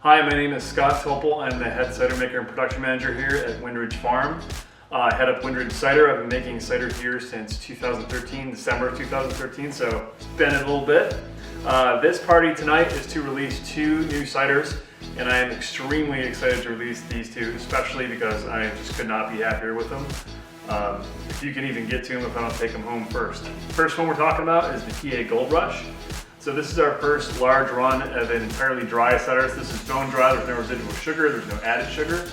Hi, my name is Scott Topol. I'm the head cider maker and production manager here at Wyndridge Farm. I head up Wyndridge Cider. I've been making cider here since 2013, December of 2013, so it's been a little bit. This party tonight is to release 2 new ciders, and I am extremely excited to release these 2, especially because I just could not be happier with them. If you can even get to them if I don't take them home first. First one we're talking about is the PA Gold Rush. So this is our first large run of an entirely dry cider. This is bone dry, there's no residual sugar, there's no added sugar.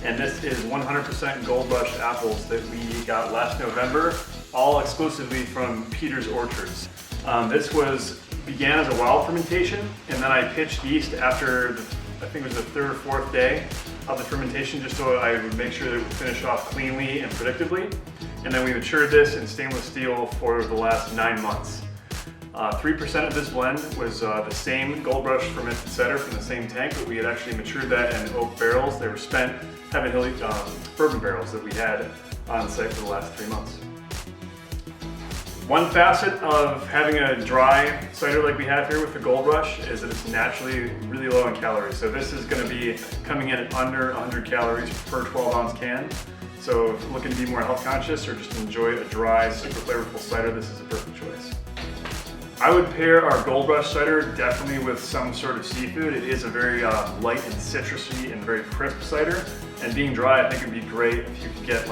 And this is 100% Gold Rush apples that we got last November, all exclusively from Peter's Orchards. This began as a wild fermentation, and then I pitched yeast after, I think it was the 3rd or 4th day of the fermentation, just so I would make sure that it would finish off cleanly and predictably. And then we matured this in stainless steel for the last 9 months. 3% of this blend was the same Gold Rush fermented cider from the same tank, but we had actually matured that in oak barrels. They were spent Heaven Hill bourbon barrels that we had on site for the last 3 months. One facet of having a dry cider like we have here with the Gold Rush is that it's naturally really low in calories. So this is going to be coming in at under 100 calories per 12-ounce can. So if you're looking to be more health conscious or just enjoy a dry, super flavorful cider, this is a perfect choice. I would pair our Gold Rush cider definitely with some sort of seafood. It is a very light and citrusy and very crisp cider. And being dry, I think it'd be great if you could get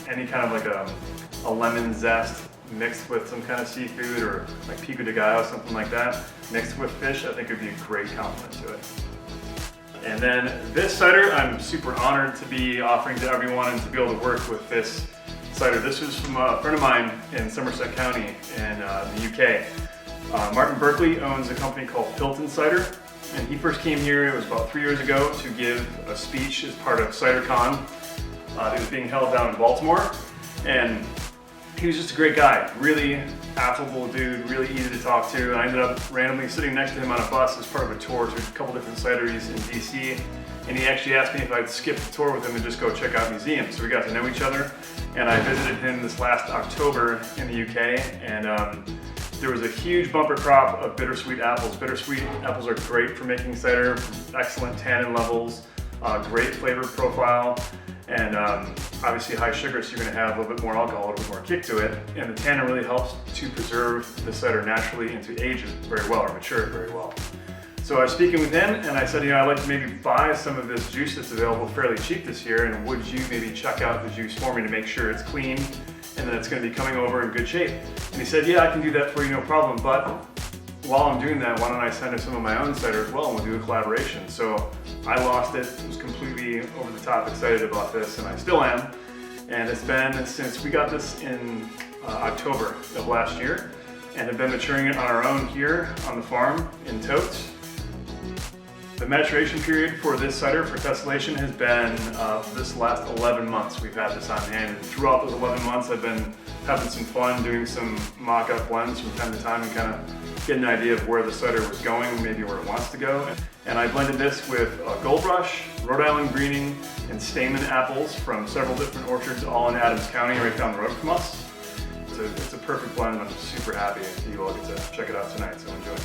any kind of a lemon zest mixed with some kind of seafood, or like pico de gallo, something like that, mixed with fish. I think it'd be a great complement to it. And then this cider, I'm super honored to be offering to everyone and to be able to work with this cider. This was from a friend of mine in Somerset County in the UK. Martin Berkeley owns a company called Pilton Cider, and he first came here, it was about 3 years ago, to give a speech as part of CiderCon that was being held down in Baltimore. And he was just a great guy, really affable dude, really easy to talk to. And I ended up randomly sitting next to him on a bus as part of a tour to a couple different cideries in DC. And he actually asked me if I'd skip the tour with him and just go check out museums. So we got to know each other. And I visited him this last October in the UK. And there was a huge bumper crop of bittersweet apples. Bittersweet apples are great for making cider, excellent tannin levels, great flavor profile, and obviously high sugar, so you're going to have a little bit more alcohol, a little bit more kick to it. And the tannin really helps to preserve the cider naturally and to age it very well, or mature it very well. So I was speaking with him, and I said, I'd like to maybe buy some of this juice that's available fairly cheap this year, and would you maybe check out the juice for me to make sure it's clean and that it's going to be coming over in good shape? And he said, yeah, I can do that for you, no problem, but while I'm doing that, why don't I send him some of my own cider as well, and we'll do a collaboration. So I lost it, was completely over the top excited about this, and I still am. And it's been since we got this in October of last year, and have been maturing it on our own here on the farm in totes. The maturation period for this cider for tessellation has been this last 11 months. We've had this on hand, and throughout those 11 months I've been having some fun doing some mock-up blends from time to time and kind of get an idea of where the cider was going, maybe where it wants to go. And I blended this with Gold Rush, Rhode Island Greening, and Stamen apples from several different orchards, all in Adams County, right down the road from us. It's a perfect blend, and I'm super happy you all get to check it out tonight, so enjoy.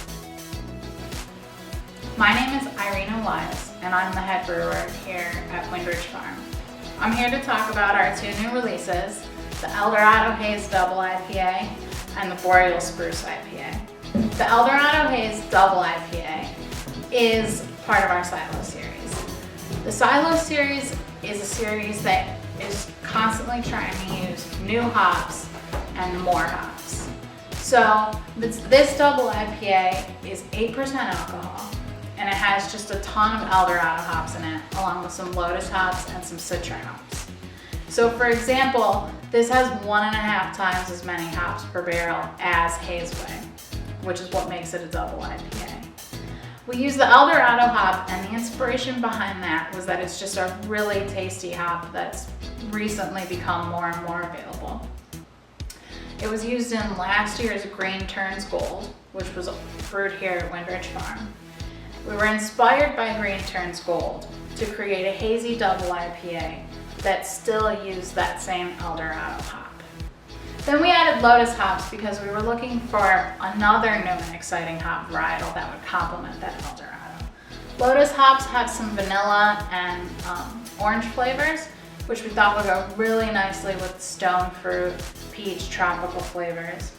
My name is Irene Elias, and I'm the head brewer here at Wyndridge Farm. I'm here to talk about our 2 new releases, the Eldorado Haze Double IPA and the Boreal Spruce IPA. The Eldorado Haze Double IPA is part of our Silo series. The Silo series is a series that is constantly trying to use new hops and more hops. So this double IPA is 8% alcohol, and it has just a ton of Eldorado hops in it, along with some Lotus hops and some Citra hops. So for example, this has 1.5 times as many hops per barrel as Hazeway, which is what makes it a double IPA. We use the Eldorado hop, and the inspiration behind that was that it's just a really tasty hop that's recently become more and more available. It was used in last year's Green Turns Gold, which was brewed here at Wyndridge Farm. We were inspired by Green Turns Gold to create a hazy double IPA that still used that same Eldorado hop. Then we added Lotus hops because we were looking for another new and exciting hop varietal that would complement that Eldorado. Lotus hops have some vanilla and orange flavors, which we thought would go really nicely with stone fruit, peach, tropical flavors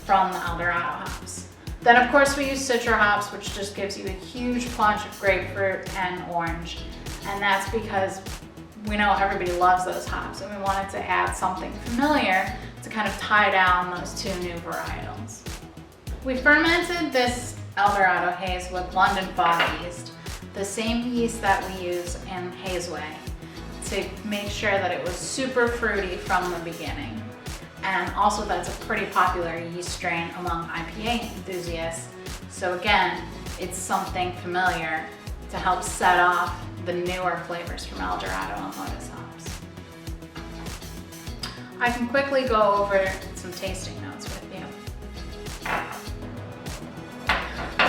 from the Eldorado hops. Then of course we use Citra hops, which just gives you a huge punch of grapefruit and orange. And that's because we know everybody loves those hops, and we wanted to add something familiar to kind of tie down those two new varietals. We fermented this Eldorado haze with London fog yeast, the same yeast that we use in Hazeway, to make sure that it was super fruity from the beginning. And also that's a pretty popular yeast strain among IPA enthusiasts. So again, it's something familiar to help set off the newer flavors from Eldorado and Lotus hops. I can quickly go over some tasting notes with you.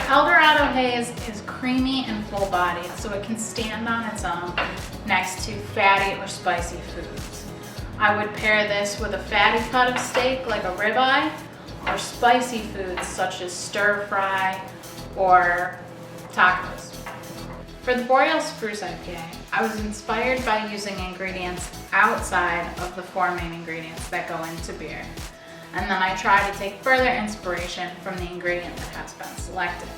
Eldorado haze is creamy and full-bodied, so it can stand on its own next to fatty or spicy foods. I would pair this with a fatty cut of steak like a ribeye, or spicy foods such as stir fry or tacos. For the Boreal Spruce IPA, I was inspired by using ingredients outside of the 4 main ingredients that go into beer. And then I try to take further inspiration from the ingredient that has been selected.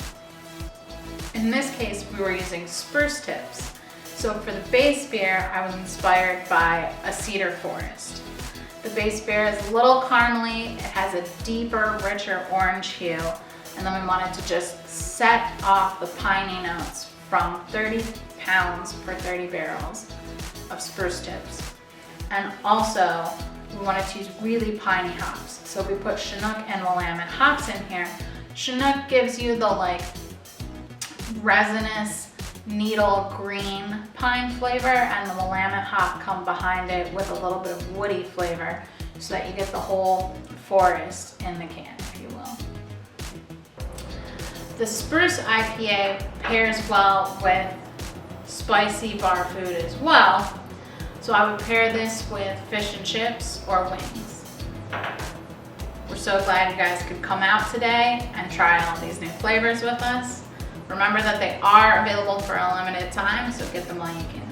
In this case, we were using spruce tips. So for the base beer, I was inspired by a cedar forest. The base beer is a little caramely, it has a deeper, richer orange hue, and then we wanted to just set off the piney notes from 30 pounds per 30 barrels of spruce tips. And also, we wanted to use really piney hops. So we put Chinook and Willamette hops in here. Chinook gives you the like resinous needle green pine flavor, and the Willamette hop come behind it with a little bit of woody flavor so that you get the whole forest in the can, if you will. The Spruce IPA pairs well with spicy bar food as well. So I would pair this with fish and chips or wings. We're so glad you guys could come out today and try all these new flavors with us. Remember that they are available for a limited time, so get them while you can.